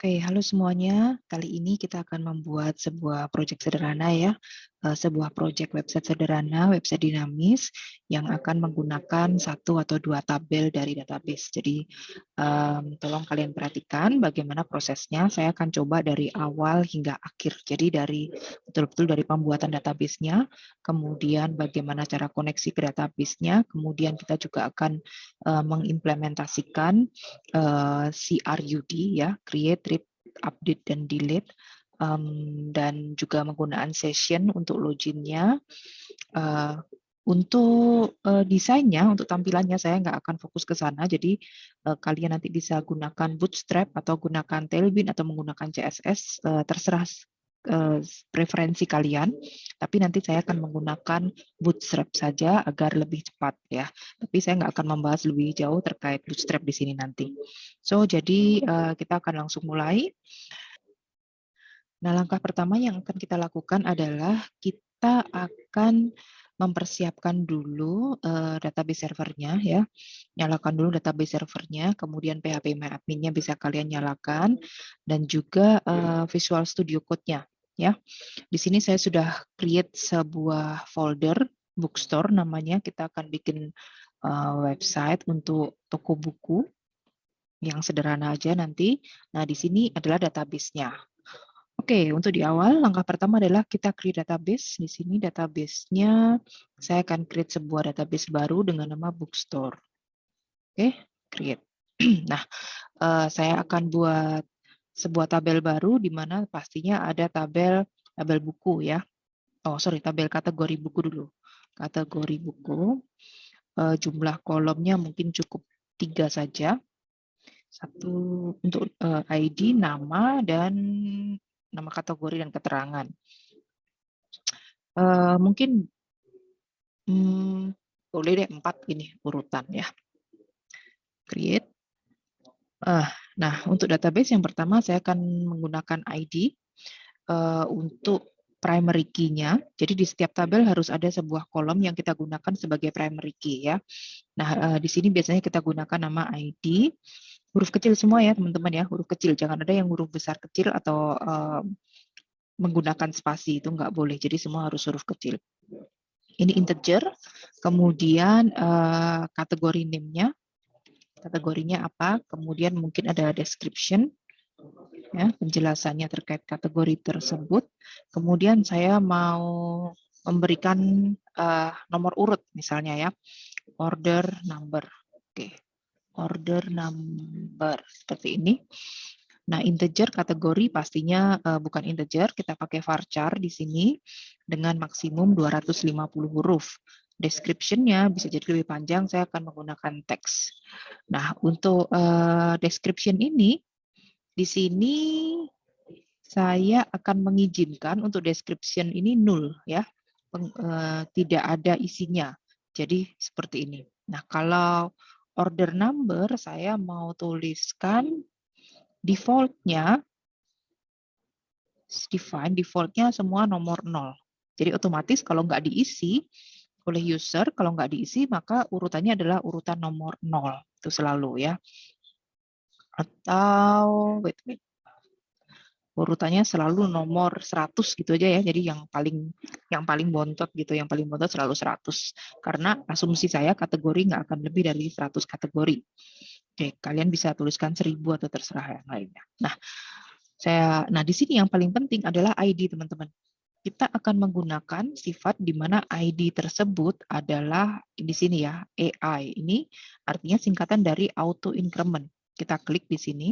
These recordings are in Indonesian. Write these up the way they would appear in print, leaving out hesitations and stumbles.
Oke, halo semuanya. Kali ini kita akan membuat sebuah proyek sederhana ya, sebuah proyek website sederhana, website dinamis yang akan menggunakan satu atau dua tabel dari database. Jadi, tolong kalian perhatikan bagaimana prosesnya. Saya akan coba dari awal hingga akhir. Jadi dari betul-betul dari pembuatan database-nya, kemudian bagaimana cara koneksi ke database-nya, kemudian kita juga akan mengimplementasikan CRUD ya, create, read, update, dan delete, dan juga menggunakan session untuk loginnya. Untuk desainnya, untuk tampilannya saya nggak akan fokus ke sana, jadi kalian nanti bisa gunakan Bootstrap atau gunakan Tailwind atau menggunakan CSS, terserah preferensi kalian, tapi nanti saya akan menggunakan Bootstrap saja agar lebih cepat ya. Tapi saya nggak akan membahas lebih jauh terkait Bootstrap di sini nanti. So, jadi kita akan langsung mulai. Nah, langkah pertama yang akan kita lakukan adalah kita akan mempersiapkan dulu database servernya ya. Nyalakan dulu database servernya, kemudian PHP adminnya bisa kalian nyalakan, dan juga Visual Studio Code-nya ya. Di sini saya sudah create sebuah folder bookstore namanya. Kita akan bikin website untuk toko buku yang sederhana aja nanti. Nah, di sini adalah database-nya. Oke, untuk di awal, langkah pertama adalah kita create database. Di sini database-nya, saya akan create sebuah database baru dengan nama bookstore. Oke, create. Nah, saya akan buat sebuah tabel baru di mana pastinya ada tabel buku ya. Tabel kategori buku dulu. Kategori buku, jumlah kolomnya mungkin cukup 3 saja. Satu untuk ID, nama, dan nama kategori dan keterangan. Mungkin boleh deh 4 ini urutan ya. Create. Nah, untuk database yang pertama saya akan menggunakan ID untuk primary key-nya. Jadi di setiap tabel harus ada sebuah kolom yang kita gunakan sebagai primary key ya. Nah, di sini biasanya kita gunakan nama ID, huruf kecil semua ya teman-teman ya, huruf kecil. Jangan ada yang huruf besar kecil atau menggunakan spasi, itu nggak boleh. Jadi semua harus huruf kecil. Ini integer, kemudian kategori name-nya, kategorinya apa, kemudian mungkin ada description, ya, penjelasannya terkait kategori tersebut. Kemudian saya mau memberikan nomor urut misalnya ya, order number. Oke, order number seperti ini. Nah, integer kategori pastinya bukan integer, kita pakai varchar di sini dengan maksimum 250 huruf. Description-nya bisa jadi lebih panjang, saya akan menggunakan teks. Nah, untuk description ini, di sini saya akan mengizinkan untuk description ini null ya, tidak ada isinya. Jadi seperti ini. Nah, kalau order number saya mau tuliskan default-nya semua nomor 0. Jadi otomatis kalau nggak diisi oleh user, kalau nggak diisi maka urutannya adalah urutan nomor 0. Itu selalu ya. Atau urutannya selalu nomor 100 gitu aja ya. Jadi yang paling bontot gitu, yang paling bontot selalu 100. Karena asumsi saya kategori nggak akan lebih dari 100 kategori. Oke, kalian bisa tuliskan 1000 atau terserah yang lainnya. Nah, di sini yang paling penting adalah ID, teman-teman. Kita akan menggunakan sifat di mana ID tersebut adalah di sini ya, AI. Ini artinya singkatan dari auto increment. Kita klik di sini.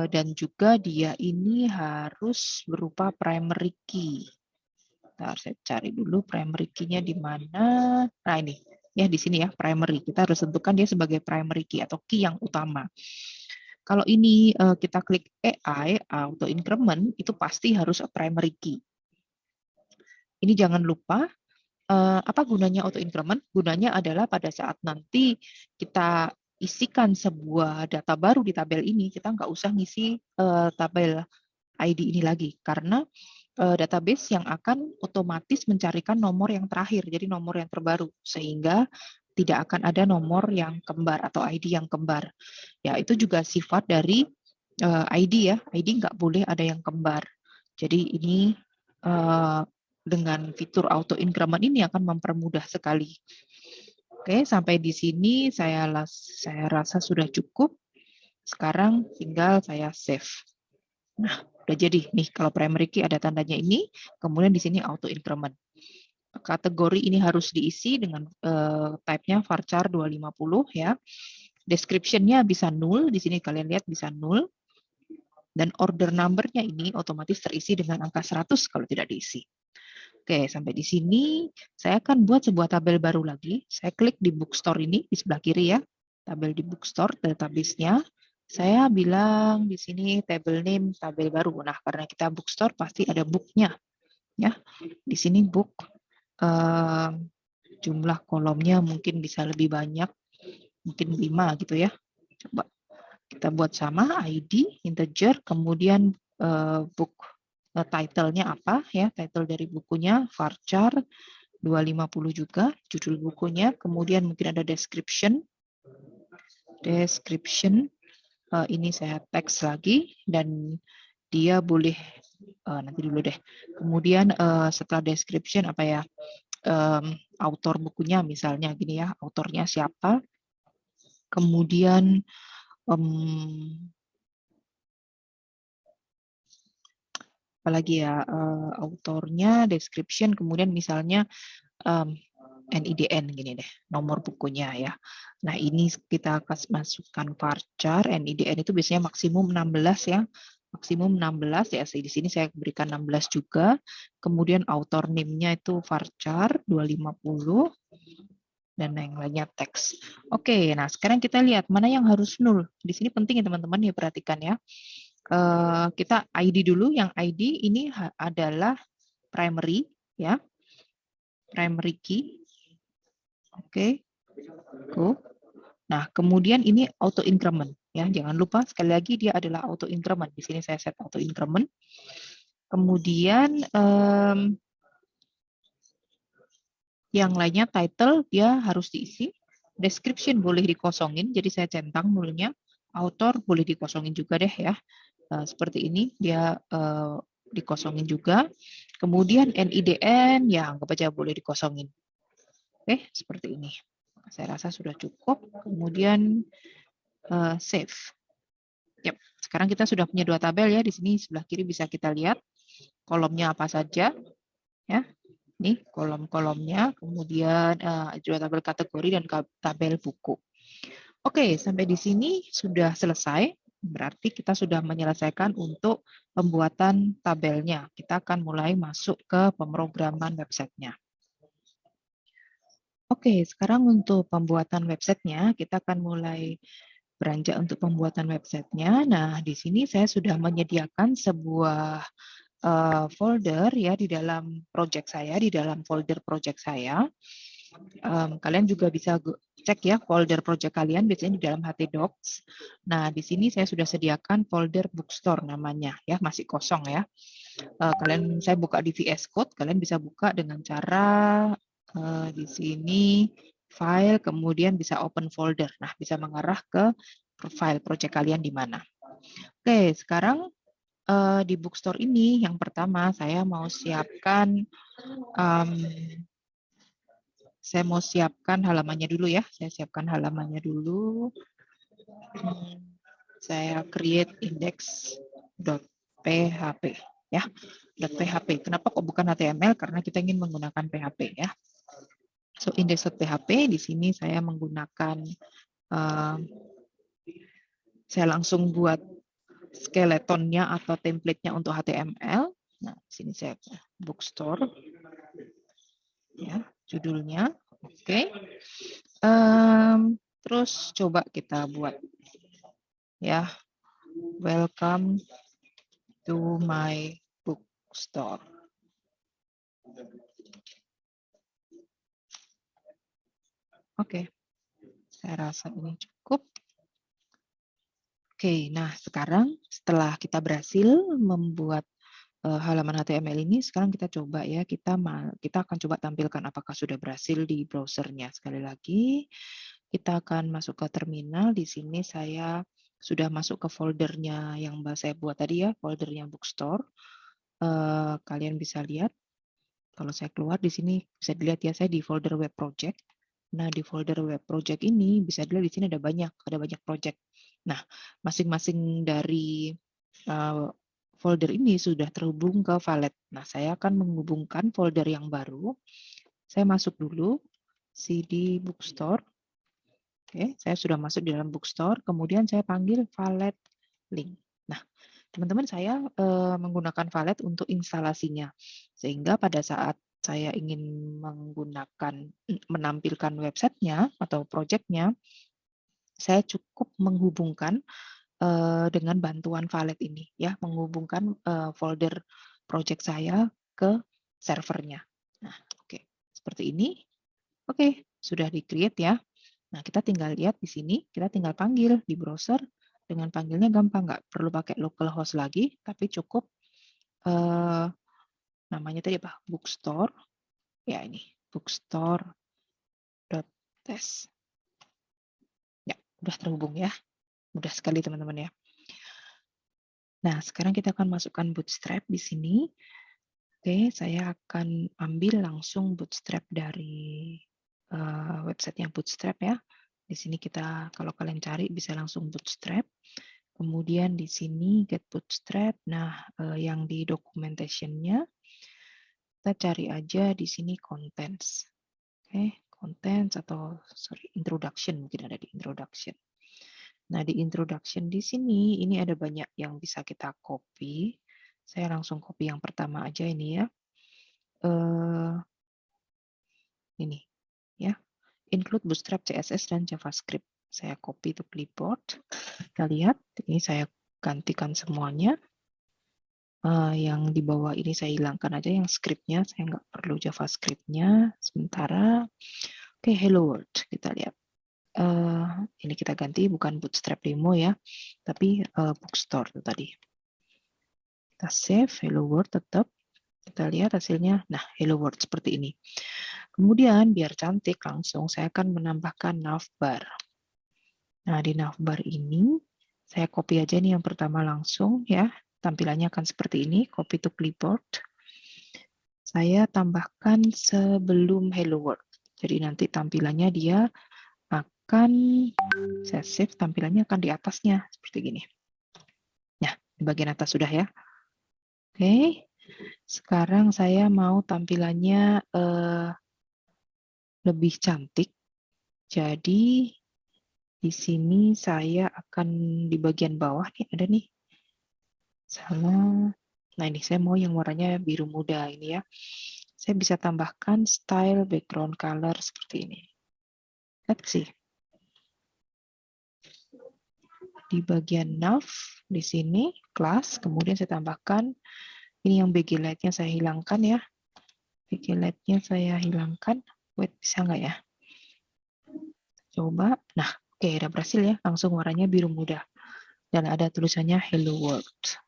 Dan juga dia ini harus berupa primary key. Bentar, saya cari dulu primary key-nya di mana. Nah, ini. Ya, di sini ya, primary. Kita harus tentukan dia sebagai primary key atau key yang utama. Kalau ini kita klik AI, auto increment, itu pasti harus primary key. Ini jangan lupa, apa gunanya auto increment? Gunanya adalah pada saat nanti kita isikan sebuah data baru di tabel ini, kita nggak usah ngisi tabel ID ini lagi, karena database yang akan otomatis mencarikan nomor yang terakhir, jadi nomor yang terbaru, sehingga tidak akan ada nomor yang kembar atau ID yang kembar. Ya, itu juga sifat dari ID ya, ID nggak boleh ada yang kembar. Jadi ini dengan fitur auto increment ini akan mempermudah sekali. Oke, sampai di sini saya rasa sudah cukup. Sekarang tinggal saya save. Nah, udah jadi nih kalau primary key ada tandanya ini, kemudian di sini auto increment. Kategori ini harus diisi dengan type-nya varchar 250 ya. Description-nya bisa null, di sini kalian lihat bisa null. Dan order number-nya ini otomatis terisi dengan angka 100 kalau tidak diisi. Oke, sampai di sini saya akan buat sebuah tabel baru lagi. Saya klik di bookstore ini di sebelah kiri ya. Tabel di bookstore, database-nya. Saya bilang di sini table name, tabel baru. Nah, karena kita bookstore pasti ada book-nya. Ya, di sini book. Jumlah kolomnya mungkin bisa lebih banyak. Mungkin 5 gitu ya. Coba kita buat sama, ID, integer, kemudian book title-nya apa ya, title dari bukunya, varchar 250 juga, judul bukunya, kemudian mungkin ada description, ini saya teks lagi, dan dia boleh, nanti dulu deh, kemudian setelah description apa ya, autor bukunya misalnya gini ya, autornya siapa, kemudian apalagi ya, autornya, description, kemudian misalnya NIDN gini deh, nomor bukunya ya. Nah ini kita akan masukkan varchar, NIDN itu biasanya maksimum 16 ya, maksimum 16 ya. Di sini saya berikan 16 juga. Kemudian author name-nya itu varchar 250 dan yang lainnya teks. Oke, nah sekarang kita lihat mana yang harus null. Di sini penting ya teman-teman ya, perhatikan ya. Kita ID dulu, yang ID ini adalah primary ya, primary key. Oke, go. Nah, kemudian ini auto increment ya, jangan lupa sekali lagi dia adalah auto increment. Di sini saya set auto increment. Kemudian yang lainnya title dia harus diisi, description boleh dikosongin, jadi saya centang nullnya. Author boleh dikosongin juga deh ya. Seperti ini dia dikosongin juga. Kemudian NIDN ya anggap aja boleh dikosongin. Oke, seperti ini. Saya rasa sudah cukup. Kemudian save. Yep. Sekarang kita sudah punya 2 tabel ya. Di sini sebelah kiri bisa kita lihat kolomnya apa saja. Ya, ini kolom-kolomnya. Kemudian 2 tabel kategori dan tabel buku. Oke, sampai di sini sudah selesai. Berarti kita sudah menyelesaikan untuk pembuatan tabelnya. Kita akan mulai masuk ke pemrograman websitenya. Oke, sekarang untuk pembuatan websitenya, kita akan mulai beranjak untuk pembuatan websitenya. Nah, di sini saya sudah menyediakan sebuah folder ya di dalam project saya, di dalam folder project saya. Kalian juga bisa cek ya folder project kalian biasanya di dalam htdocs. Nah, di sini saya sudah sediakan folder bookstore namanya ya, masih kosong ya. Saya buka di VS Code, kalian bisa buka dengan cara di sini file, kemudian bisa open folder. Nah, bisa mengarah ke file project kalian di mana. Oke, sekarang di bookstore ini yang pertama saya mau siapkan halamannya dulu ya. Saya siapkan halamannya dulu. Saya create index.php ya. .php. Kenapa kok bukan HTML? Karena kita ingin menggunakan PHP ya. So index.php di sini saya menggunakan saya langsung buat skeletonnya atau template-nya untuk HTML. Nah, di sini saya bookstore ya, judulnya. Oke. Terus coba kita buat ya, welcome to my bookstore. Oke, saya rasa ini cukup. Oke, nah sekarang setelah kita berhasil membuat halaman HTML ini, sekarang kita coba ya, kita akan coba tampilkan apakah sudah berhasil di browsernya. Sekali lagi, kita akan masuk ke terminal. Di sini saya sudah masuk ke foldernya yang saya buat tadi ya, foldernya bookstore. Kalian bisa lihat, kalau saya keluar di sini bisa dilihat ya, saya di folder web project. Nah, di folder web project ini bisa dilihat di sini ada banyak project. Nah, masing-masing dari folder ini sudah terhubung ke Valet. Nah, saya akan menghubungkan folder yang baru. Saya masuk dulu CD bookstore. Oke, saya sudah masuk di dalam bookstore, kemudian saya panggil Valet link. Nah, teman-teman, saya menggunakan Valet untuk instalasinya, sehingga pada saat saya ingin menampilkan websitenya atau projectnya, saya cukup menghubungkan dengan bantuan Valet ini, ya, menghubungkan folder project saya ke servernya. Nah, oke, seperti ini. Oke, sudah di-create ya. Nah, kita tinggal lihat di sini, kita tinggal panggil di browser. Dengan panggilnya gampang, nggak perlu pakai localhost lagi, tapi cukup namanya tadi apa? Bookstore. Ya, ini bookstore.test. Ya, udah terhubung ya. Mudah sekali teman-teman ya. Nah, sekarang kita akan masukkan Bootstrap di sini. Oke, saya akan ambil langsung Bootstrap dari websitenya Bootstrap ya. Di sini kita, kalau kalian cari bisa langsung Bootstrap. Kemudian di sini get Bootstrap. Nah, yang di documentation-nya kita cari aja di sini contents. Oke, contents atau introduction, mungkin ada di introduction. Nah, di introduction di sini ini ada banyak yang bisa kita copy. Saya langsung copy yang pertama aja ini ya. Ini ya. Include Bootstrap CSS dan JavaScript. Saya copy to clipboard. Kita lihat, ini saya gantikan semuanya. Yang di bawah ini saya hilangkan aja yang scriptnya, saya nggak perlu JavaScript-nya. Sementara, oke, hello world, kita lihat. Ini kita ganti bukan Bootstrap demo ya, tapi bookstore itu tadi. Kita save, hello world tetap. Kita lihat hasilnya, nah hello world seperti ini. Kemudian biar cantik langsung saya akan menambahkan navbar. Nah, di navbar ini saya copy aja nih yang pertama langsung ya. Tampilannya akan seperti ini, copy to clipboard. Saya tambahkan sebelum hello world. Jadi nanti tampilannya dia akan, saya save, tampilannya akan di atasnya seperti gini. Nah, di bagian atas sudah ya. Oke, sekarang saya mau tampilannya lebih cantik. Jadi di sini saya akan di bagian bawah nih ada nih. Salah. Nah, ini saya mau yang warnanya biru muda ini ya. Saya bisa tambahkan style background color seperti ini. Let's see. Di bagian nav di sini class, kemudian saya tambahkan ini yang BG light-nya saya hilangkan ya. BG light-nya saya hilangkan. Wait, bisa nggak ya? Coba. Nah, oke, udah berhasil ya. Langsung warnanya biru muda. Dan ada tulisannya Hello World.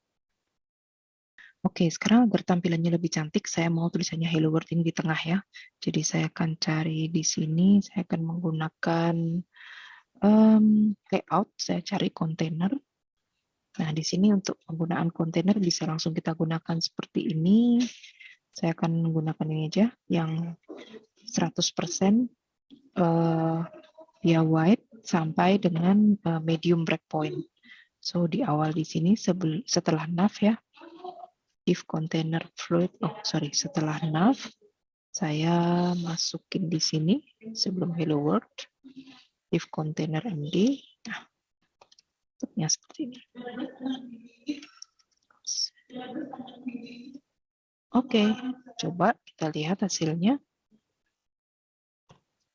Oke, sekarang agar tampilannya lebih cantik, saya mau tulisannya Hello World ini di tengah ya. Jadi saya akan cari di sini, saya akan menggunakan layout, saya cari kontainer. Nah, di sini untuk penggunaan kontainer bisa langsung kita gunakan seperti ini. Saya akan menggunakan ini aja, yang 100% dia white sampai dengan medium breakpoint. So, di awal di sini setelah nav ya, if container fluid, setelah nav, saya masukin di sini sebelum hello world, if container md, nah, bentuknya seperti ini. Oke, coba kita lihat hasilnya.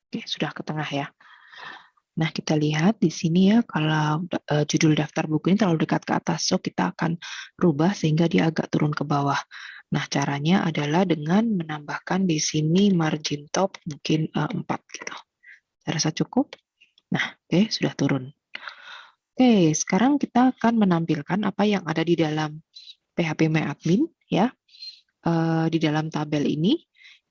Oke, sudah ke tengah ya. Nah, kita lihat di sini ya, kalau judul daftar buku ini terlalu dekat ke atas, so kita akan rubah sehingga dia agak turun ke bawah. Nah, caranya adalah dengan menambahkan di sini margin top mungkin 4 gitu. Saya rasa cukup. Nah, oke, sudah turun. Oke, sekarang kita akan menampilkan apa yang ada di dalam PHP My Admin ya. Di dalam tabel ini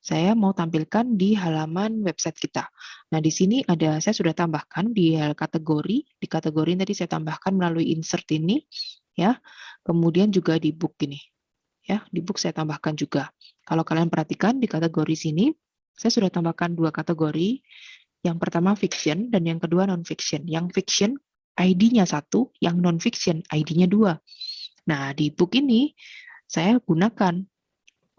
saya mau tampilkan di halaman website kita. Nah, di sini saya sudah tambahkan di kategori. Di kategori tadi saya tambahkan melalui insert ini, ya. Kemudian juga di book ini, ya. Di book saya tambahkan juga. Kalau kalian perhatikan di kategori sini, saya sudah tambahkan 2 kategori. Yang pertama fiction dan yang kedua non-fiction. Yang fiction ID-nya 1, yang non-fiction ID-nya 2. Nah, di book ini saya gunakan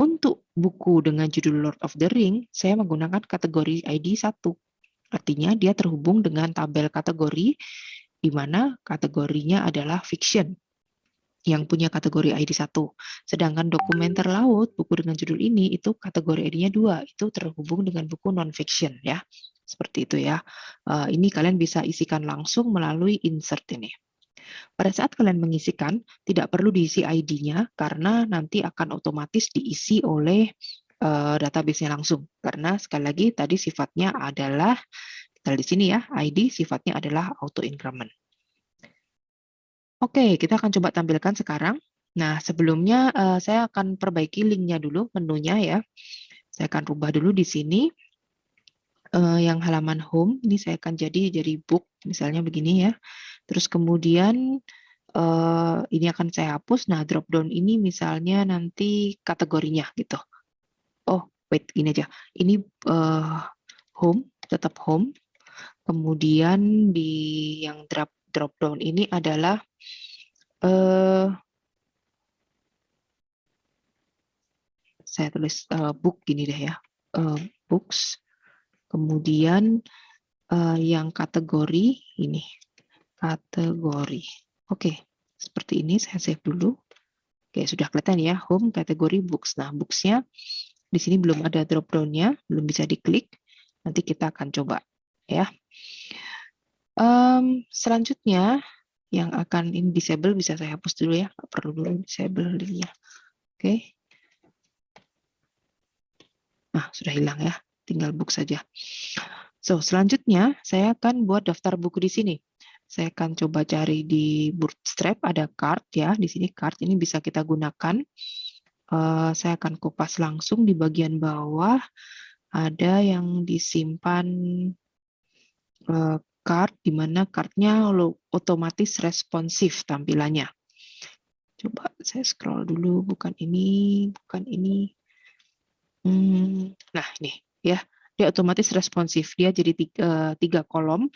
untuk buku dengan judul Lord of the Ring, saya menggunakan kategori ID 1. Artinya dia terhubung dengan tabel kategori di mana kategorinya adalah fiction yang punya kategori ID 1. Sedangkan dokumenter laut, buku dengan judul ini, itu kategori ID-nya 2. Itu terhubung dengan buku non-fiction, ya. Seperti itu ya. Ini kalian bisa isikan langsung melalui insert ini. Pada saat kalian mengisikan, tidak perlu diisi ID-nya karena nanti akan otomatis diisi oleh database-nya langsung. Karena sekali lagi tadi sifatnya adalah, di sini ya, ID sifatnya adalah auto increment. Oke, kita akan coba tampilkan sekarang. Nah, sebelumnya saya akan perbaiki link-nya dulu, menunya ya. Saya akan rubah dulu di sini. Yang halaman home, ini saya akan jadi book, misalnya begini ya. Terus kemudian ini akan saya hapus. Nah, drop down ini misalnya nanti kategorinya gitu. Oh, wait, gini aja. Ini home, tetap home. Kemudian di yang drop down ini adalah saya tulis book gini deh ya. Books. Kemudian yang kategori ini. Kategori. Oke, seperti ini saya save dulu. Oke, sudah kelihatan ya, home kategori books. Nah, books-nya di sini belum ada drop down-nya, belum bisa diklik. Nanti kita akan coba ya. Selanjutnya yang akan ini disable bisa saya hapus dulu ya, nggak perlu dulu disable link-nya. Oke. Nah, sudah hilang ya, tinggal book saja. So, selanjutnya saya akan buat daftar buku di sini. Saya akan coba cari di Bootstrap, ada card ya, di sini card ini bisa kita gunakan. Saya akan kupas langsung di bagian bawah, ada yang disimpan card, di mana cardnya otomatis responsif tampilannya. Coba saya scroll dulu, bukan ini, bukan ini. Nah, ini ya, dia otomatis responsif. Dia jadi 3 kolom,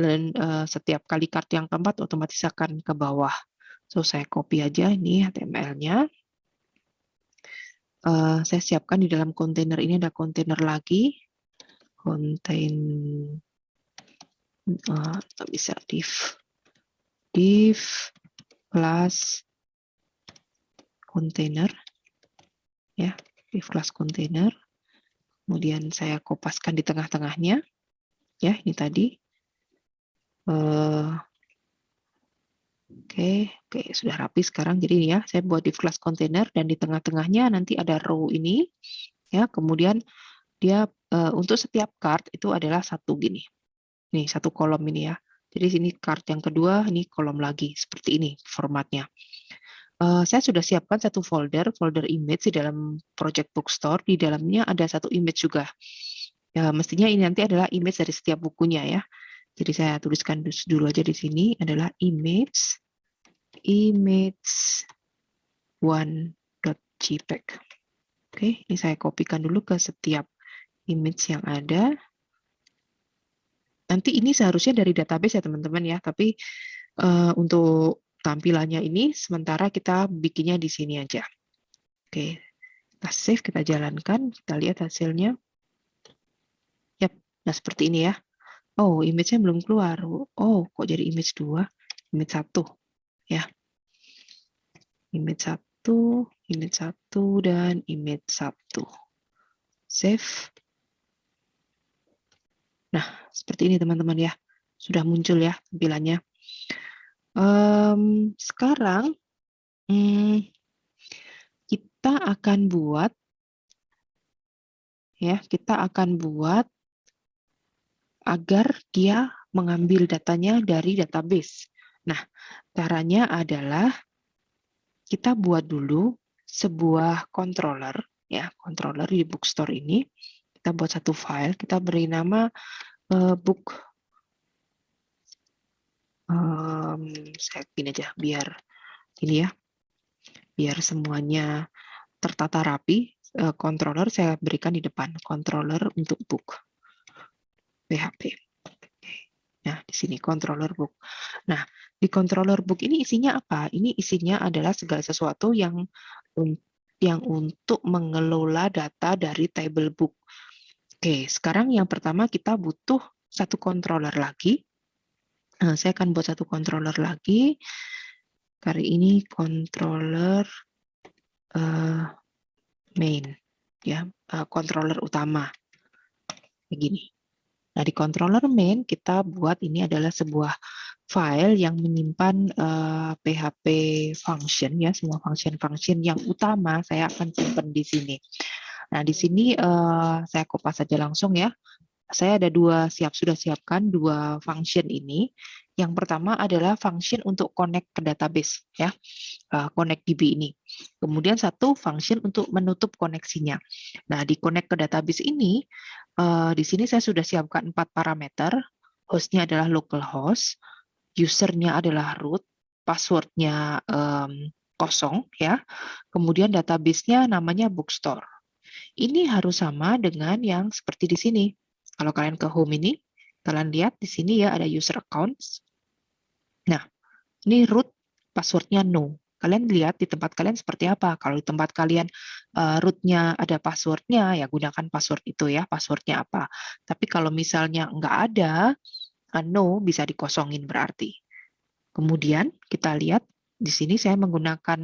dan setiap kali kartu yang keempat otomatis akan ke bawah. So, saya copy aja ini HTML-nya. Saya siapkan di dalam kontainer ini, ada kontainer lagi. Kontainer, bisa div class kontainer. Ya, div class kontainer. Kemudian saya kopaskan di tengah-tengahnya. Ya, ini tadi. Oke, sudah rapi sekarang. Jadi ya, saya buat div class container dan di tengah-tengahnya nanti ada row ini. Ya, kemudian dia untuk setiap card itu adalah satu gini. Nih, satu kolom ini ya. Jadi sini card yang kedua, ini kolom lagi. Seperti ini formatnya. Saya sudah siapkan satu folder image di dalam Project Bookstore. Di dalamnya ada satu image juga. Ya, mestinya ini nanti adalah image dari setiap bukunya ya. Jadi saya tuliskan dulu aja di sini adalah image1.jpg. Oke, ini saya kopikan dulu ke setiap image yang ada. Nanti ini seharusnya dari database ya teman-teman ya, tapi untuk tampilannya ini sementara kita bikinnya di sini aja. Oke, kita save, kita jalankan, kita lihat hasilnya. Yap, nah seperti ini ya. Oh, image-nya belum keluar. Oh, kok jadi image 2? Image 1 ya. Image 1, image 1, dan image 1. Save. Nah, seperti ini teman-teman ya. Sudah muncul ya tampilannya. Sekarang kita akan buat agar dia mengambil datanya dari database. Nah, caranya adalah kita buat dulu sebuah controller ya, controller di bookstore ini. Kita buat satu file, kita beri nama book. Saya gini aja, biar ini ya, biar semuanya tertata rapi. Controller saya berikan di depan, controller untuk book PHP. Nah, di sini controller book. Nah, di controller book ini isinya apa? Ini isinya adalah segala sesuatu yang untuk mengelola data dari table book. Oke, sekarang yang pertama kita butuh satu controller lagi. Nah, saya akan buat satu controller lagi. Kali ini controller main, ya, controller utama. Begini. Nah, di controller main kita buat ini adalah sebuah file yang menyimpan PHP function, ya, semua function-function yang utama saya akan simpan di sini. Nah, di sini saya kopas saja langsung ya. Saya ada sudah siapkan dua function ini. Yang pertama adalah function untuk connect ke database, ya, connect DB ini. Kemudian satu function untuk menutup koneksinya. Nah, di connect ke database ini, di sini saya sudah siapkan 4 parameter. Hostnya adalah localhost, usernya adalah root, passwordnya kosong, ya. Kemudian database-nya namanya bookstore. Ini harus sama dengan yang seperti di sini. Kalau kalian ke home ini, kalian lihat di sini ya ada user accounts. Nah, ini root, passwordnya no. Kalian lihat di tempat kalian seperti apa. Kalau di tempat kalian rootnya ada passwordnya, ya gunakan password itu ya, passwordnya apa. Tapi kalau misalnya nggak ada, no bisa dikosongin berarti. Kemudian kita lihat di sini saya menggunakan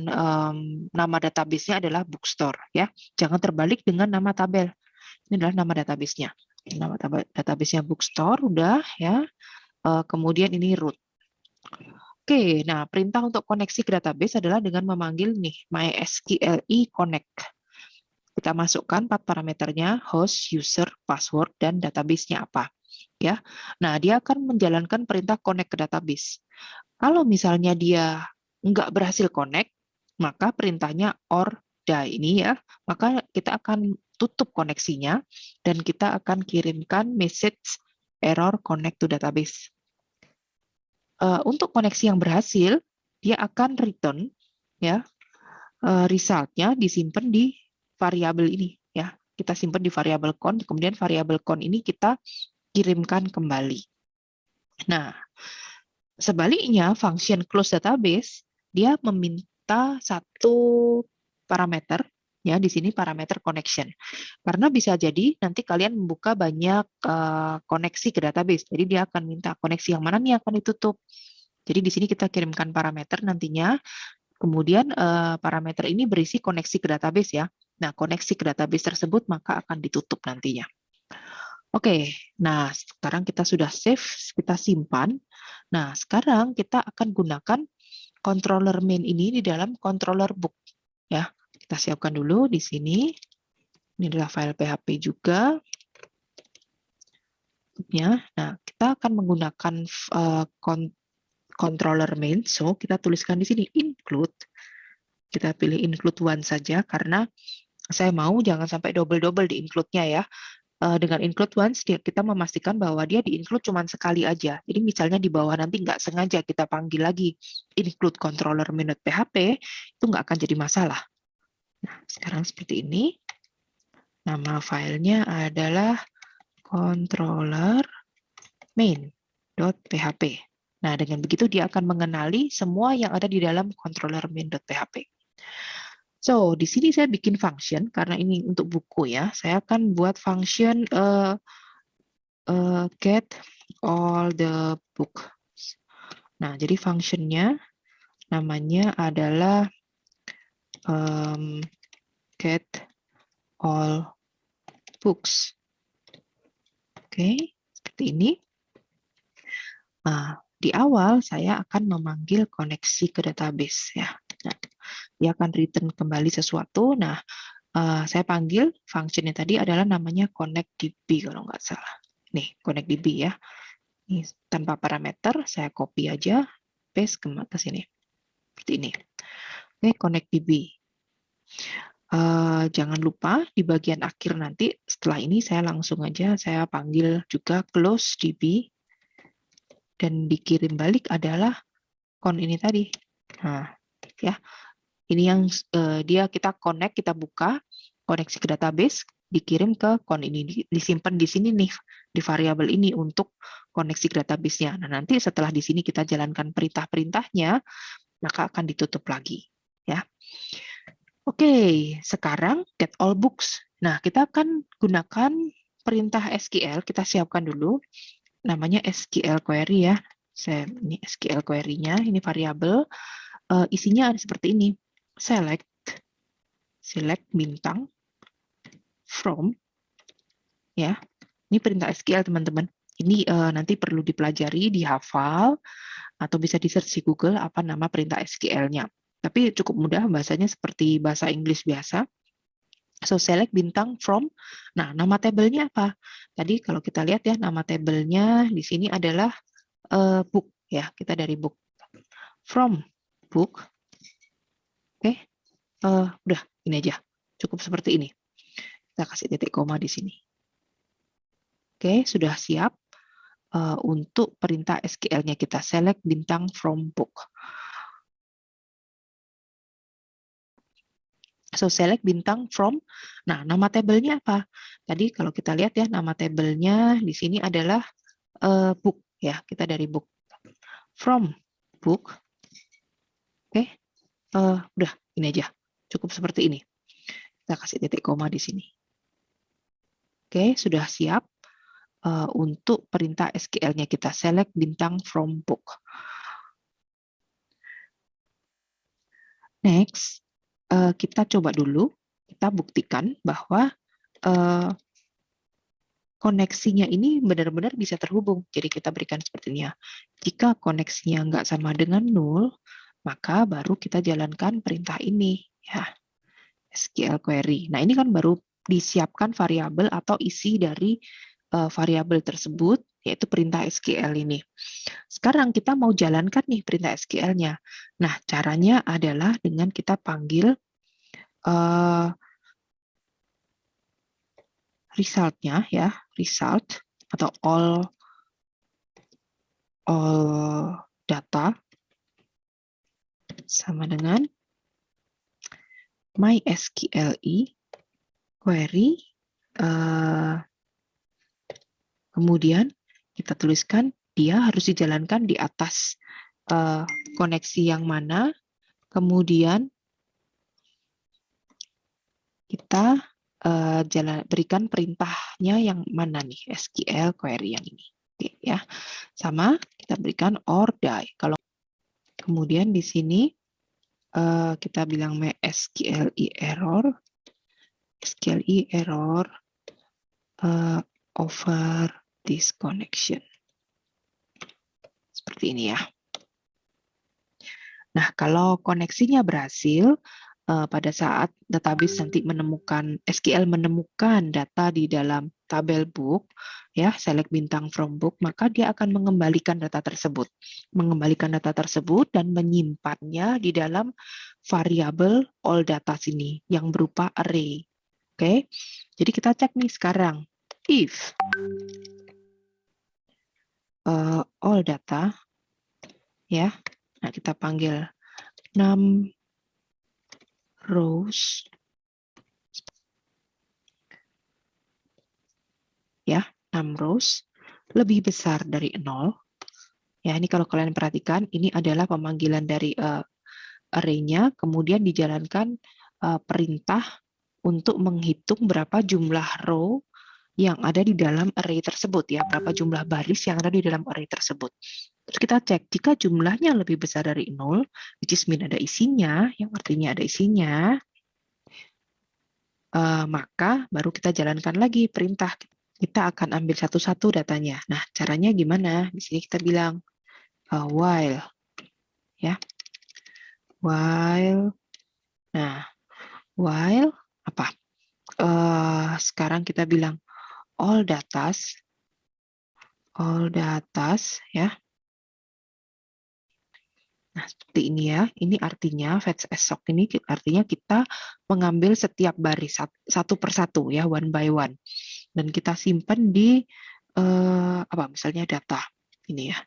nama database-nya adalah bookstore ya. Jangan terbalik dengan nama tabel. Ini adalah nama database-nya. Nama database-nya bookstore udah ya. Kemudian ini root. Oke, nah perintah untuk koneksi ke database adalah dengan memanggil nih mysqli connect. Kita masukkan 4 parameternya, host, user, password, dan database-nya apa. Ya, nah dia akan menjalankan perintah connect ke database. Kalau misalnya dia nggak berhasil connect, maka perintahnya or die ini ya, maka kita akan tutup koneksinya dan kita akan kirimkan message error connect to database. Untuk koneksi yang berhasil, dia akan return ya, resultnya disimpan di variabel ini ya. Kita simpan di variabel count, kemudian variabel count ini kita kirimkan kembali. Nah, sebaliknya function close database dia meminta satu parameter ya, di sini parameter connection. Karena bisa jadi nanti kalian membuka banyak koneksi ke database. Jadi dia akan minta koneksi yang mana nih akan ditutup. Jadi di sini kita kirimkan parameter nantinya. Kemudian parameter ini berisi koneksi ke database ya. Nah, koneksi ke database tersebut maka akan ditutup nantinya. Oke, nah sekarang kita sudah save, kita simpan. Nah, sekarang kita akan gunakan controller main ini di dalam controller book ya. Kita siapkan dulu di sini. Ini adalah file PHP juga. Ya. Nah, kita akan menggunakan controller main. So, kita tuliskan di sini include. Kita pilih include one saja karena saya mau jangan sampai double-double di include-nya ya. Dengan include once, kita memastikan bahwa dia di-include cuma sekali aja. Jadi misalnya di bawah nanti nggak sengaja kita panggil lagi include controller main.php, itu nggak akan jadi masalah. Nah, sekarang seperti ini. Nama filenya adalah controller main.php. Nah, dengan begitu dia akan mengenali semua yang ada di dalam controller main.php. So, di sini saya bikin function, karena ini untuk buku ya, saya akan buat function get all the book. Nah, jadi functionnya namanya adalah get all books. Oke, seperti ini. Nah, di awal saya akan memanggil koneksi ke database ya. Nah, dia akan return kembali sesuatu. Nah, saya panggil functionnya tadi adalah namanya connectDB kalau nggak salah. Nih, connectDB ya. Ini tanpa parameter, saya copy aja, paste ke atas ini. Seperti ini. Oke, connectDB. Jangan lupa di bagian akhir nanti, setelah ini saya langsung aja saya panggil juga close DB, dan dikirim balik adalah kon ini tadi. Nah, ya, ini yang dia kita connect, kita buka, koneksi ke database, dikirim ke kon ini, disimpan di sini nih, di variabel ini untuk koneksi ke database-nya. Nah, nanti setelah di sini kita jalankan perintah-perintahnya, maka akan ditutup lagi. Ya. Oke, sekarang get all books. Nah, kita akan gunakan perintah SQL, kita siapkan dulu, namanya SQL query ya. Ini SQL query-nya, ini variabel, isinya ada seperti ini. Select bintang from, ya. Ini perintah SQL teman-teman. Ini nanti perlu dipelajari, dihafal, atau bisa di-search di Google apa nama perintah SQL-nya. Tapi cukup mudah, bahasanya seperti bahasa Inggris biasa. So, select bintang from. Nah, nama tabelnya apa? Tadi kalau kita lihat ya, nama tabelnya di sini adalah book. Ya, kita dari book. From book. Oke, udah, ini aja. Cukup seperti ini. Kita kasih titik koma di sini. Oke, sudah siap untuk perintah SQL-nya kita. Select bintang from book. So, select bintang from. Nah, nama tabelnya apa? Tadi kalau kita lihat ya, nama tabelnya di sini adalah book. Ya, kita dari book. From book. Oke, udah, ini aja. Cukup seperti ini. Kita kasih titik koma di sini. Oke, sudah siap untuk perintah SQL-nya kita. Select bintang from book. Next, kita coba dulu, kita buktikan bahwa koneksinya ini benar-benar bisa terhubung. Jadi kita berikan sepertinya. Jika koneksinya nggak sama dengan 0, maka baru kita jalankan perintah ini. Ya, SQL query. Nah, ini kan baru disiapkan variabel atau isi dari variabel tersebut, yaitu perintah SQL ini. Sekarang kita mau jalankan nih perintah SQL-nya. Nah, caranya adalah dengan kita panggil result-nya ya, result atau all data sama dengan MySQL query, kemudian kita tuliskan dia harus dijalankan di atas koneksi yang mana, kemudian kita berikan perintahnya yang mana nih, SQL query yang ini. Oke, ya, sama kita berikan or die. Kalau kemudian di sini kita bilang SQL error over this connection. Seperti ini ya. Nah, kalau koneksinya berhasil, pada saat database nanti menemukan, SQL menemukan data di dalam tabel book, ya, select bintang from book, maka dia akan mengembalikan data tersebut. Mengembalikan data tersebut dan menyimpannya di dalam variabel all data sini, yang berupa array. Oke, jadi kita cek nih sekarang. If all data, ya, nah kita panggil num rows, ya, num rows lebih besar dari 0. Ya, ini kalau kalian perhatikan, ini adalah pemanggilan dari array-nya, kemudian dijalankan perintah untuk menghitung berapa jumlah row yang ada di dalam array tersebut, ya, berapa jumlah baris yang ada di dalam array tersebut. Terus kita cek, jika jumlahnya lebih besar dari 0, which is mean ada isinya, yang artinya ada isinya, maka baru kita jalankan lagi perintah. Kita akan ambil satu-satu datanya. Nah, caranya gimana? Di sini kita bilang while, ya, while. Nah, while apa? Sekarang kita bilang all datas, ya. Nah, seperti ini ya. Ini artinya fetch assoc ini artinya kita mengambil setiap baris satu persatu ya, one by one. Dan kita simpan di misalnya data ini ya.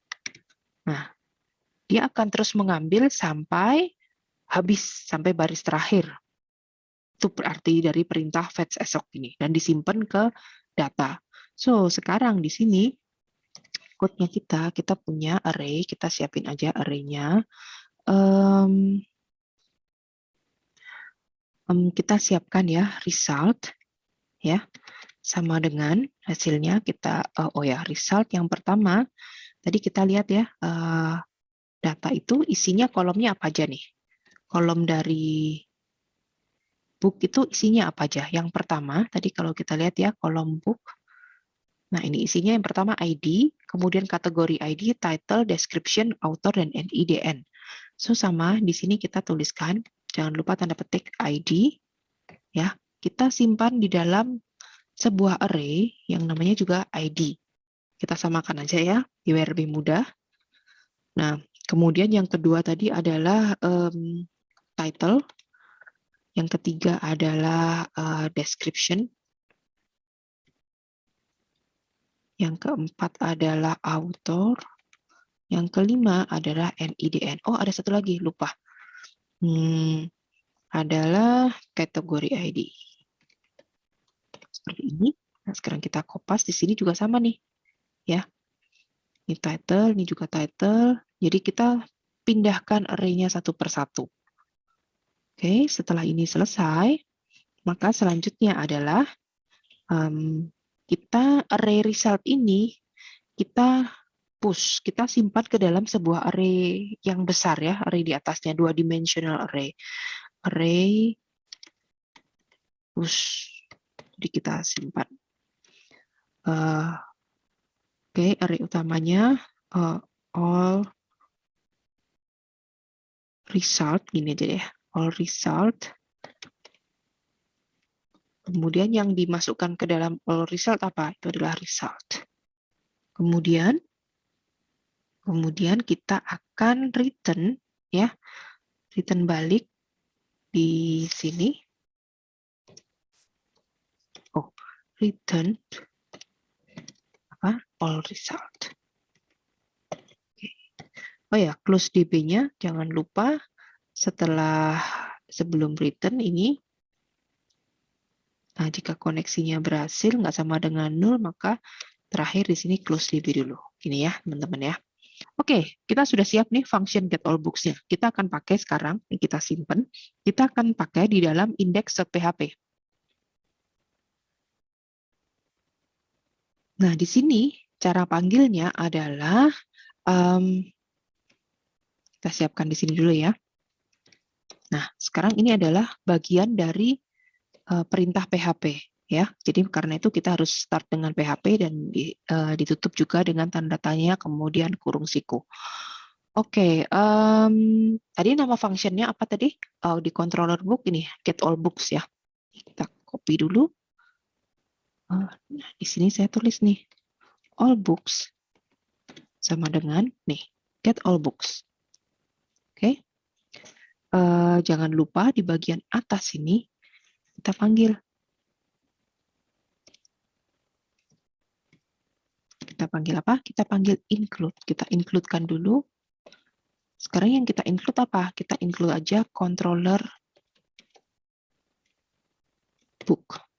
Nah, dia akan terus mengambil sampai habis, sampai baris terakhir. Itu berarti dari perintah fetch assoc ini dan disimpan ke data. So, sekarang di sini code-nya kita punya array, kita siapin aja array-nya. Kita siapkan ya result ya, sama dengan hasilnya kita result yang pertama tadi kita lihat ya, data itu isinya kolomnya apa aja nih. Kolom dari book itu isinya apa aja. Yang pertama tadi kalau kita lihat ya, kolom book. Nah, ini isinya yang pertama ID, kemudian kategori ID, title, description, author, dan NIDN. So, sama di sini kita tuliskan, jangan lupa tanda petik ID, ya. Kita simpan di dalam sebuah array yang namanya juga ID. Kita samakan aja ya, biar lebih mudah. Nah, kemudian yang kedua tadi adalah title. Yang ketiga adalah description. Yang keempat adalah author. Yang kelima adalah NIDN. Oh, ada satu lagi, lupa. Adalah kategori ID. Seperti ini. Nah, sekarang kita kopas. Di sini juga sama nih. Ya. Ini title, ini juga title. Jadi kita pindahkan array-nya satu persatu. Oke, setelah ini selesai, maka selanjutnya adalah kita array result ini kita push, kita simpan ke dalam sebuah array yang besar ya, array di atasnya, 2-dimensional array. Array push, jadi kita simpan. Oke, array utamanya all result, gini aja deh, all result. Kemudian yang dimasukkan ke dalam all result apa? Itu adalah result. Kemudian kita akan return ya, return balik di sini. Oh, return all result. Oke. Oh ya, close db-nya jangan lupa sebelum return ini. Nah, jika koneksinya berhasil nggak sama dengan 0, maka terakhir di sini close db dulu. Gini ya, teman-teman ya. Oke, kita sudah siap nih function get all books-nya. Kita akan pakai sekarang, ini kita simpan. Kita akan pakai di dalam index.php. Nah, di sini cara panggilnya adalah, kita siapkan di sini dulu ya. Nah, sekarang ini adalah bagian dari perintah PHP. Ya, jadi karena itu kita harus start dengan PHP dan ditutup juga dengan tanda tanya kemudian kurung siku. Oke, tadi nama functionnya apa tadi? Di controller book ini get all books ya. Kita copy dulu. Nah, di sini saya tulis nih all books sama dengan nih get all books. Oke, jangan lupa di bagian atas ini kita panggil. Kita panggil apa? Kita panggil include. Kita include-kan dulu. Sekarang yang kita include apa? Kita include aja controller book.php.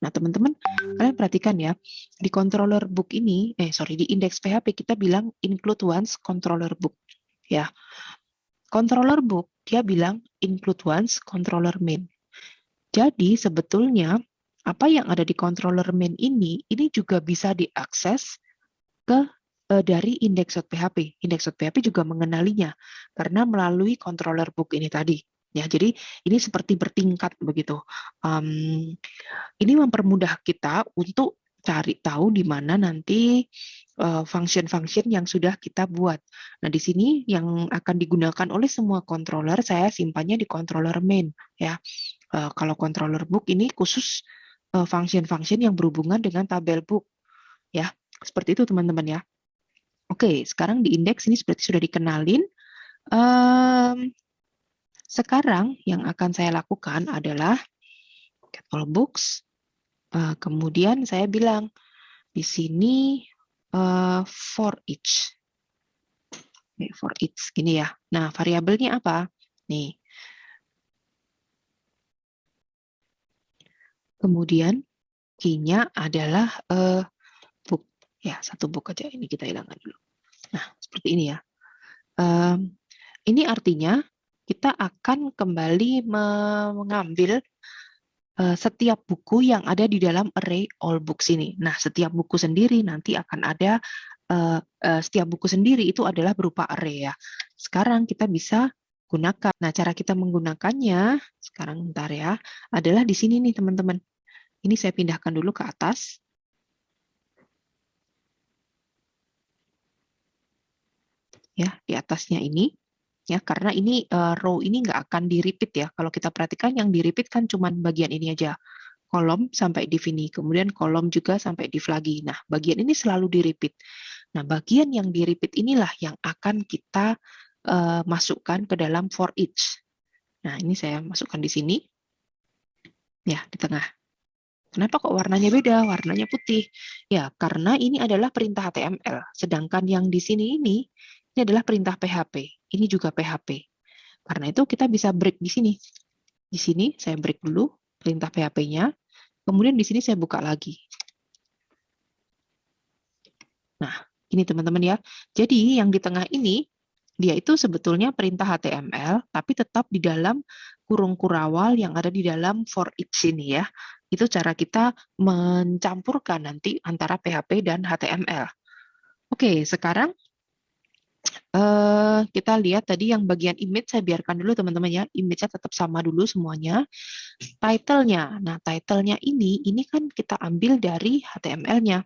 Nah, teman-teman, kalian perhatikan ya, di controller book ini, di index PHP kita bilang include once controller book. Ya, controller book dia bilang include once controller main. Jadi sebetulnya apa yang ada di controller main ini juga bisa diakses dari index.php. Index.php juga mengenalinya karena melalui controller book ini tadi. Ya, jadi ini seperti bertingkat begitu. Ini mempermudah kita untuk cari tahu di mana nanti function-function yang sudah kita buat. Nah, di sini yang akan digunakan oleh semua controller, saya simpannya di controller main. Ya, kalau controller book ini khusus function-function yang berhubungan dengan tabel book. Ya, seperti itu teman-teman ya. Oke, sekarang di indeks ini seperti sudah dikenalin. Sekarang yang akan saya lakukan adalah get all books. Kemudian saya bilang di sini for each. For each gini ya. Nah, variabelnya apa? Nih. Kemudian key-nya adalah book. Ya, satu book aja. Ini kita hilangkan dulu. Nah, seperti ini ya. Ini artinya kita akan kembali mengambil setiap buku yang ada di dalam array all books ini. Nah, setiap buku sendiri nanti akan ada setiap buku sendiri itu adalah berupa array ya. Sekarang kita bisa gunakan. Nah, cara kita menggunakannya sekarang bentar ya, adalah di sini nih teman-teman. Ini saya pindahkan dulu ke atas. Ya, di atasnya ini. Ya, karena ini row ini nggak akan di-repeat ya. Kalau kita perhatikan yang di-repeat kan cuma bagian ini aja. Kolom sampai div ini, kemudian kolom juga sampai div lagi. Nah, bagian ini selalu di-repeat. Nah, bagian yang di-repeat inilah yang akan kita masukkan ke dalam for each. Nah, ini saya masukkan di sini. Ya, di tengah. Kenapa kok warnanya beda? Warnanya putih. Ya, karena ini adalah perintah HTML. Sedangkan yang di sini ini adalah perintah PHP. Ini juga PHP. Karena itu kita bisa break di sini. Di sini saya break dulu perintah PHP-nya. Kemudian di sini saya buka lagi. Nah, ini teman-teman ya. Jadi yang di tengah ini, dia itu sebetulnya perintah HTML, tapi tetap di dalam kurung kurawal yang ada di dalam for each ini ya. Itu cara kita mencampurkan nanti antara PHP dan HTML. Oke, sekarang kita lihat tadi yang bagian image saya biarkan dulu teman-teman ya. Image-nya tetap sama dulu semuanya. Title-nya. Nah, title-nya ini kan kita ambil dari HTML-nya.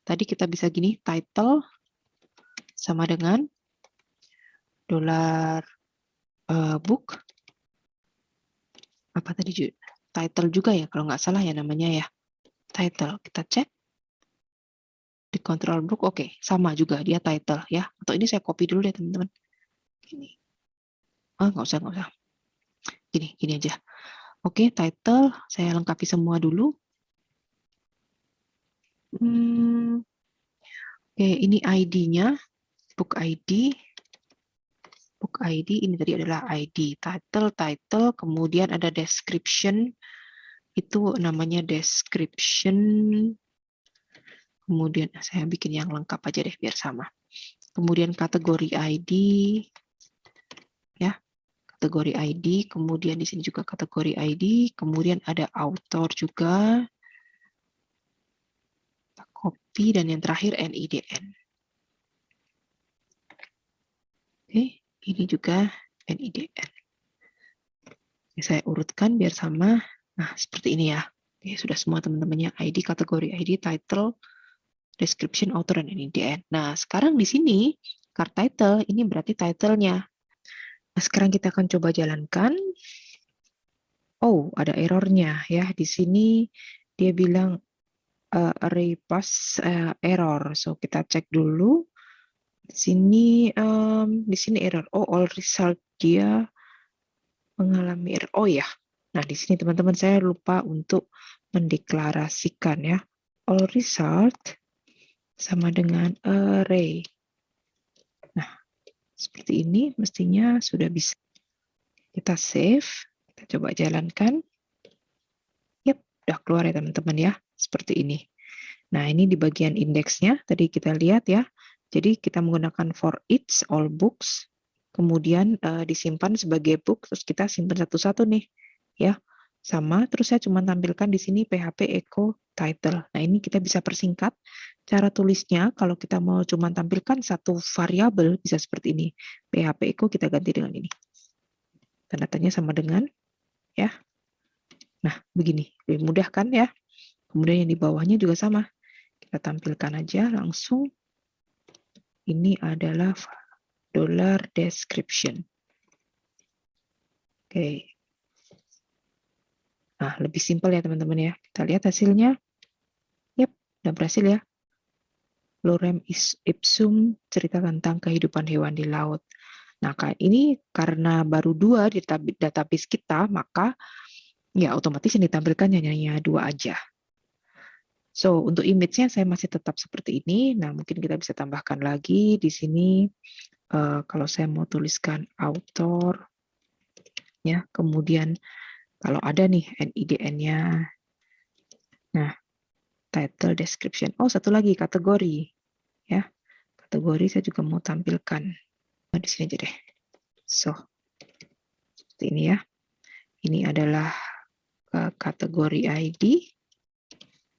Tadi kita bisa gini, title sama dengan $book. Apa tadi? Title juga ya, kalau nggak salah ya namanya ya. Title. Kita cek. Di control book, oke. Sama juga, dia title ya. Atau ini saya copy dulu deh teman-teman. Gini. Nggak usah. Gini aja. Oke, title. Saya lengkapi semua dulu. Oke, ini ID-nya. Book ID. Book ID, ini tadi adalah ID. Title, kemudian ada description. Itu namanya description. Kemudian saya bikin yang lengkap aja deh biar sama. Kemudian kategori ID, ya, kategori ID. Kemudian di sini juga kategori ID. Kemudian ada author juga, copy, dan yang terakhir NIDN. Oke, ini juga NIDN. Saya urutkan biar sama. Nah, seperti ini ya. Oke, sudah semua teman-temannya. ID, kategori ID, title, description, author, dan NIDN. Nah, sekarang di sini, card title, ini berarti title-nya. Nah, sekarang kita akan coba jalankan. Oh, ada errornya ya. Di sini dia bilang array pass error. So, kita cek dulu. Di sini error. Oh, all result dia mengalami error. Oh ya. Nah, di sini teman-teman saya lupa untuk mendeklarasikan ya. All result sama dengan array. Nah, seperti ini mestinya sudah bisa. Kita save, kita coba jalankan. Yap, udah keluar ya teman-teman ya, seperti ini. Nah, ini di bagian indeksnya, tadi kita lihat ya. Jadi kita menggunakan for each all books, kemudian disimpan sebagai book, terus kita simpan satu-satu nih, ya. Sama, terus saya cuma tampilkan di sini PHP echo title. Nah, ini kita bisa persingkat. Cara tulisnya, kalau kita mau cuma tampilkan satu variabel, bisa seperti ini. PHP echo kita ganti dengan ini. Tanda tanya sama dengan, ya. Nah, begini. Lebih mudah kan ya? Kemudian yang di bawahnya juga sama. Kita tampilkan aja langsung. Ini adalah $description. Oke. Nah, lebih simpel ya teman-teman ya. Kita lihat hasilnya. Yap, udah berhasil ya. Lorem ipsum, cerita tentang kehidupan hewan di laut. Nah, ini karena baru 2 di database kita, maka ya otomatis yang ditampilkan hanya 2 aja. So, untuk image-nya saya masih tetap seperti ini. Nah, mungkin kita bisa tambahkan lagi di sini, kalau saya mau tuliskan author, ya, kemudian kalau ada nih NIDN-nya. Nah, title, description. Oh, satu lagi kategori, ya. Kategori saya juga mau tampilkan. Nah, di sini aja deh. So, seperti ini ya. Ini adalah kategori ID.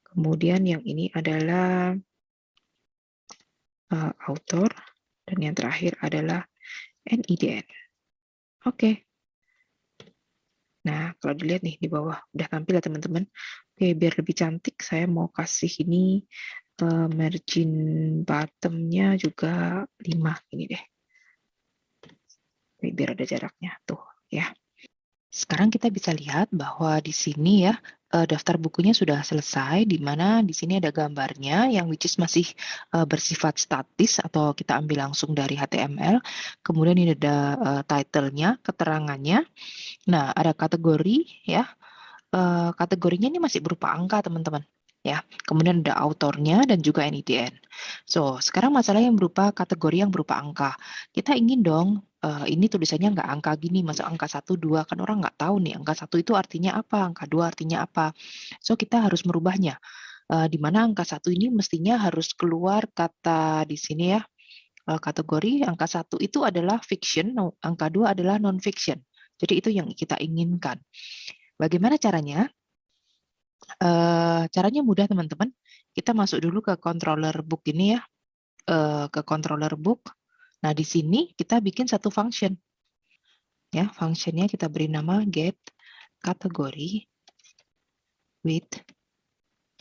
Kemudian yang ini adalah author. Dan yang terakhir adalah NIDN. Oke. Nah, kalau dilihat nih di bawah, udah tampil ya teman-teman. Oke, biar lebih cantik, saya mau kasih ini margin bottom-nya juga 5. Ini deh. Oke, biar ada jaraknya. Tuh, ya. Sekarang kita bisa lihat bahwa di sini ya, daftar bukunya sudah selesai, di mana di sini ada gambarnya yang which is masih bersifat statis atau kita ambil langsung dari HTML. Kemudian ini ada title-nya, keterangannya. Nah, ada kategori ya. Kategorinya ini masih berupa angka, teman-teman. Ya, kemudian ada autornya dan juga NIDN. So, sekarang masalah yang berupa kategori yang berupa angka. Kita ingin dong, ini tulisannya nggak angka gini, masuk angka 1, 2, kan orang nggak tahu nih, angka 1 itu artinya apa, angka 2 artinya apa. So, kita harus merubahnya. Di mana angka 1 ini mestinya harus keluar kata di sini ya, kategori angka 1 itu adalah fiction, angka 2 adalah non-fiction. Jadi itu yang kita inginkan. Bagaimana caranya? Caranya mudah teman-teman. Kita masuk dulu ke controller book ini ya, ke controller book. Nah di sini kita bikin satu function, ya functionnya kita beri nama get kategori with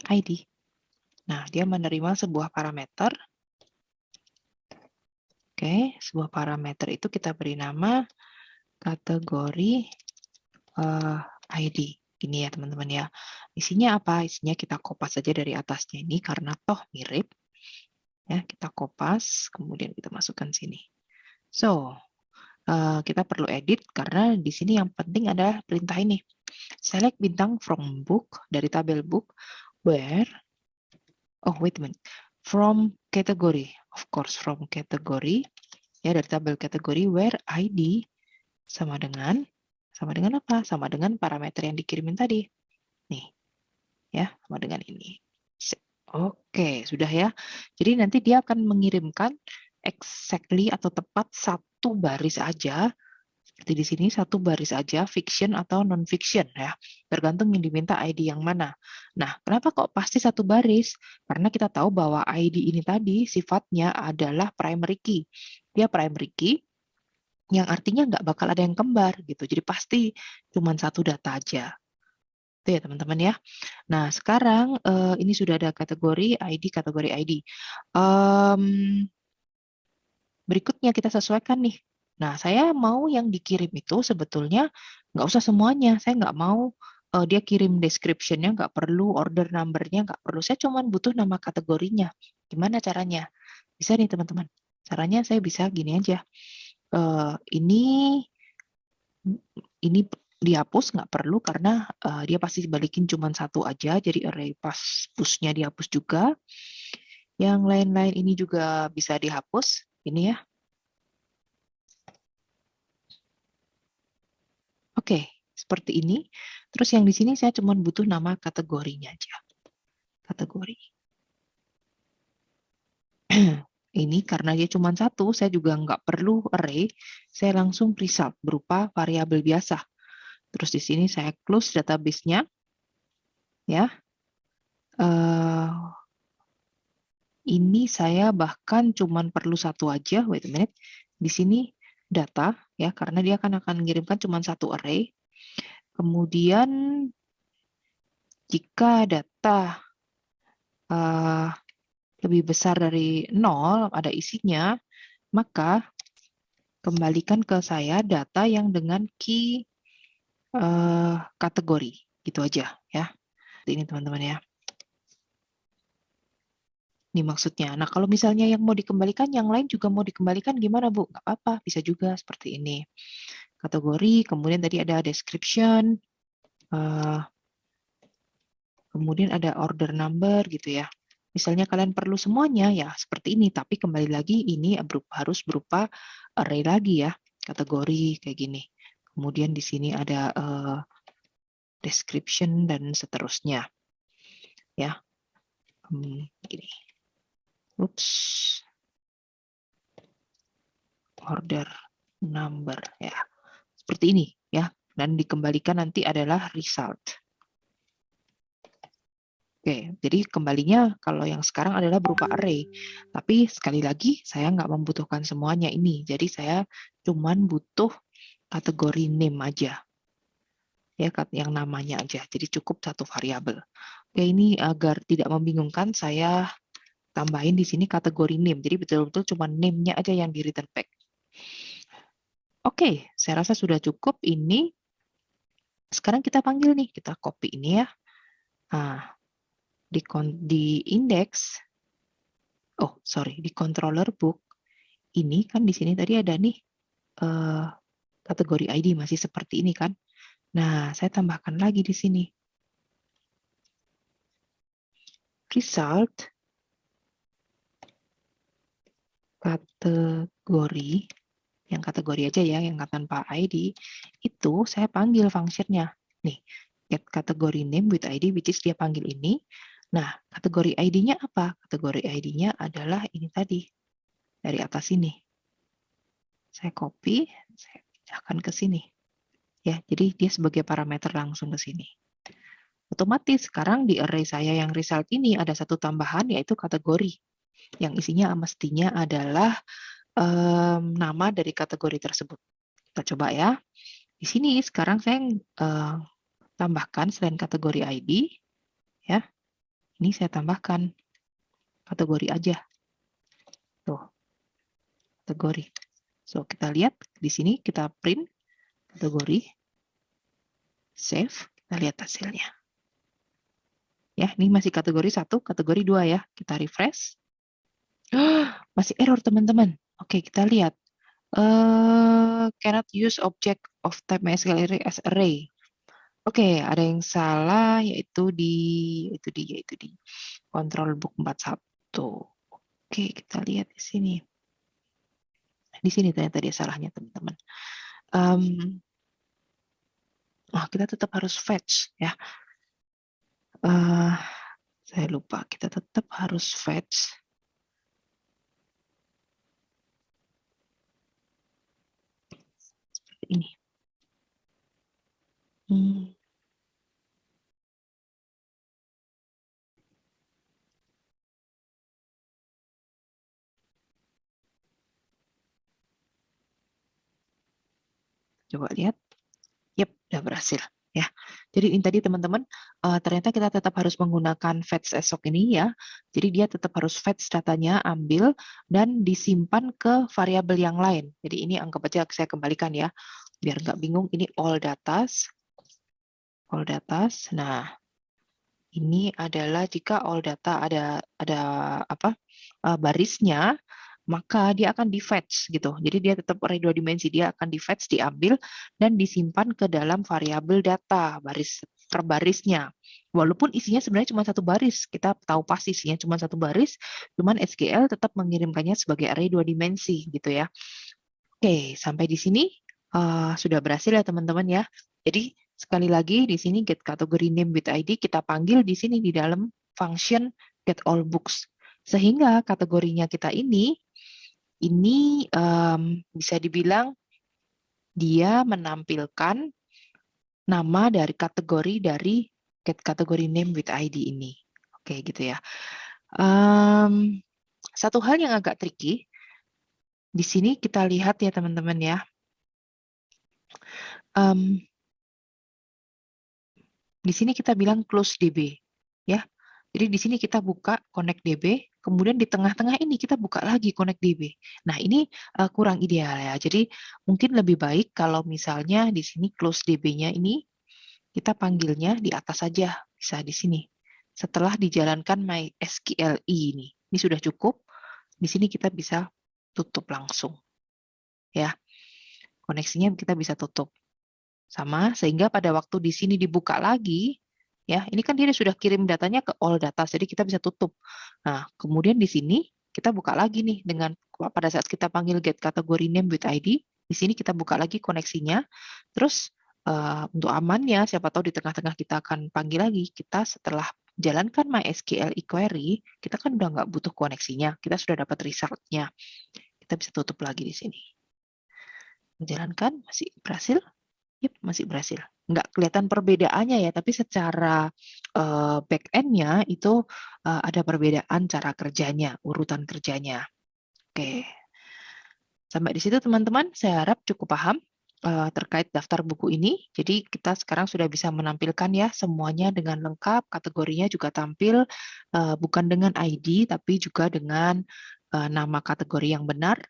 ID. Nah dia menerima sebuah parameter. Oke, sebuah parameter itu kita beri nama kategori ID. Ini ya teman-teman ya. Isinya apa? Isinya kita kopas saja dari atasnya ini karena toh mirip. Ya, kita kopas, kemudian kita masukkan sini. So, kita perlu edit karena di sini yang penting adalah perintah ini. Select bintang from book, dari tabel book, where, oh wait a minute, from category, of course from category, ya dari tabel kategori, where ID sama dengan apa? Sama dengan parameter yang dikirimin tadi. Nih, ya, sama dengan ini. Oke, sudah ya. Jadi nanti dia akan mengirimkan exactly atau tepat satu baris aja. Seperti di sini satu baris aja, fiction atau non-fiction ya. Tergantung yang diminta ID yang mana. Nah, kenapa kok pasti satu baris? Karena kita tahu bahwa ID ini tadi sifatnya adalah primary key. Dia primary key yang artinya nggak bakal ada yang kembar gitu. Jadi pasti cuma satu data aja. Itu ya teman-teman ya. Nah sekarang ini sudah ada kategori ID. Berikutnya kita sesuaikan nih. Nah saya mau yang dikirim itu sebetulnya nggak usah semuanya. Saya nggak mau dia kirim description-nya, nggak perlu order number-nya, nggak perlu. Saya cuma butuh nama kategorinya. Gimana caranya? Bisa nih teman-teman. Caranya saya bisa gini aja. Ini dihapus, nggak perlu karena dia pasti balikin cuma satu aja, jadi array pas push-nya dihapus juga. Yang lain-lain ini juga bisa dihapus, ini ya. Oke, seperti ini. Terus yang di sini saya cuma butuh nama kategorinya aja. Kategori. Ini karena dia cuma satu, saya juga nggak perlu array, saya langsung result berupa variabel biasa. Terus di sini saya close database-nya, ya. Ini saya bahkan cuman perlu satu aja, wait a minute. Di sini data, ya, karena dia akan mengirimkan cuma satu array. Kemudian jika data lebih besar dari 0, ada isinya, maka kembalikan ke saya data yang dengan key kategori. Gitu aja, ya. Ini teman-teman ya. Ini maksudnya. Nah, kalau misalnya yang mau dikembalikan, yang lain juga mau dikembalikan gimana, Bu? Nggak apa-apa, bisa juga seperti ini. Kategori, kemudian tadi ada description, kemudian ada order number gitu ya. Misalnya kalian perlu semuanya, ya seperti ini. Tapi kembali lagi, ini harus berupa array lagi ya, kategori kayak gini. Kemudian di sini ada description dan seterusnya. Ya, gini. Oops. Order number ya. Seperti ini ya. Dan dikembalikan nanti adalah result. Oke, jadi kembalinya kalau yang sekarang adalah berupa array. Tapi sekali lagi saya nggak membutuhkan semuanya ini. Jadi saya cuman butuh kategori name aja. Ya, yang namanya aja. Jadi cukup satu variabel. Oke, ini agar tidak membingungkan saya tambahin di sini kategori name. Jadi betul-betul cuma name-nya aja yang di return back. Oke, saya rasa sudah cukup ini. Sekarang kita panggil nih, kita copy ini ya. Nah, di index, di controller book, ini kan di sini tadi ada nih kategori ID masih seperti ini kan. Nah, saya tambahkan lagi di sini. Result, kategori, yang kategori aja ya, yang tanpa ID, itu saya panggil fungsinya. Nih, get kategori name with ID, which is dia panggil ini. Nah, kategori ID-nya apa? Kategori ID-nya adalah ini tadi, dari atas ini. Saya copy, saya pindahkan ke sini. Ya, jadi dia sebagai parameter langsung ke sini. Otomatis sekarang di array saya yang result ini ada satu tambahan, yaitu kategori. Yang isinya mestinya adalah nama dari kategori tersebut. Kita coba ya. Di sini sekarang saya tambahkan selain kategori ID, ya, ini saya tambahkan kategori aja. Tuh, kategori. So, kita lihat di sini, kita print kategori, save, kita lihat hasilnya. Ya, ini masih kategori 1, kategori 2 ya. Kita refresh. Masih error, teman-teman. Oke, kita lihat. Cannot use object of type MySQL array as array. Oke, ada yang salah, yaitu di control book 41. Oke, kita lihat di sini. Di sini ternyata dia salahnya, teman-teman. Kita tetap harus fetch ya. Saya lupa, kita tetap harus fetch. Seperti ini. Coba lihat. Yep, udah berhasil. Ya, jadi ini tadi teman-teman, ternyata kita tetap harus menggunakan fetch esok ini ya. Jadi dia tetap harus fetch datanya, ambil, dan disimpan ke variabel yang lain. Jadi ini anggap aja saya kembalikan ya, biar nggak bingung. Ini all datas. Nah, ini adalah jika all data ada barisnya, maka dia akan di-fetch gitu. Jadi dia tetap array 2 dimensi, dia akan di-fetch, diambil, dan disimpan ke dalam variabel data, baris per barisnya. Walaupun isinya sebenarnya cuma satu baris, kita tahu pasti isinya cuma satu baris, cuman SQL tetap mengirimkannya sebagai array 2 dimensi gitu ya. Oke, sampai di sini sudah berhasil ya teman-teman ya. Jadi sekali lagi di sini get kategori name with ID kita panggil di sini di dalam function get all books. Sehingga kategorinya kita ini bisa dibilang dia menampilkan nama dari kategori get kategori name with ID ini. Oke, gitu ya. Satu hal yang agak tricky, di sini kita lihat ya teman-teman ya. Di sini kita bilang close DB, ya. Jadi di sini kita buka connect DB, kemudian di tengah-tengah ini kita buka lagi connect DB. Nah, ini kurang ideal ya. Jadi mungkin lebih baik kalau misalnya di sini close DB-nya ini kita panggilnya di atas saja, bisa di sini. Setelah dijalankan MySQLi ini. Ini sudah cukup. Di sini kita bisa tutup langsung. Ya, koneksinya kita bisa tutup. Sama, sehingga pada waktu di sini dibuka lagi, ya, ini kan dia sudah kirim datanya ke all data, jadi kita bisa tutup. Nah, kemudian di sini kita buka lagi nih dengan pada saat kita panggil get kategori name with ID, di sini kita buka lagi koneksinya. Terus untuk amannya, siapa tahu di tengah-tengah kita akan panggil lagi, kita setelah jalankan MySQL query, kita kan udah nggak butuh koneksinya, kita sudah dapat result-nya. Kita bisa tutup lagi di sini. Menjalankan, masih berhasil. Yep, masih berhasil. Nggak kelihatan perbedaannya ya, tapi secara back-end-nya itu ada perbedaan cara kerjanya, urutan kerjanya. Oke. Sampai di situ teman-teman, saya harap cukup paham terkait daftar buku ini. Jadi kita sekarang sudah bisa menampilkan ya semuanya dengan lengkap, kategorinya juga tampil bukan dengan ID, tapi juga dengan nama kategori yang benar,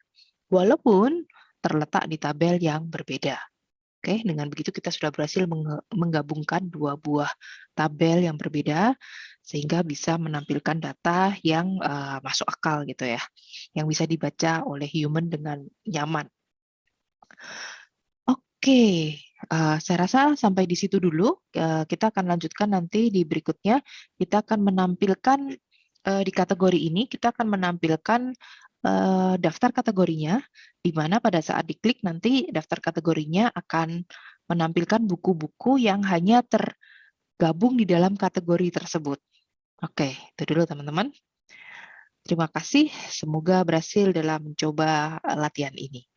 walaupun terletak di tabel yang berbeda. Oke, dengan begitu kita sudah berhasil menggabungkan dua buah tabel yang berbeda sehingga bisa menampilkan data yang masuk akal gitu ya, yang bisa dibaca oleh human dengan nyaman. Oke, saya rasa sampai di situ dulu. Kita akan lanjutkan nanti di berikutnya. Kita akan menampilkan di kategori ini, kita akan menampilkan daftar kategorinya, di mana pada saat diklik nanti daftar kategorinya akan menampilkan buku-buku yang hanya tergabung di dalam kategori tersebut. Oke, itu dulu teman-teman. Terima kasih, semoga berhasil dalam mencoba latihan ini.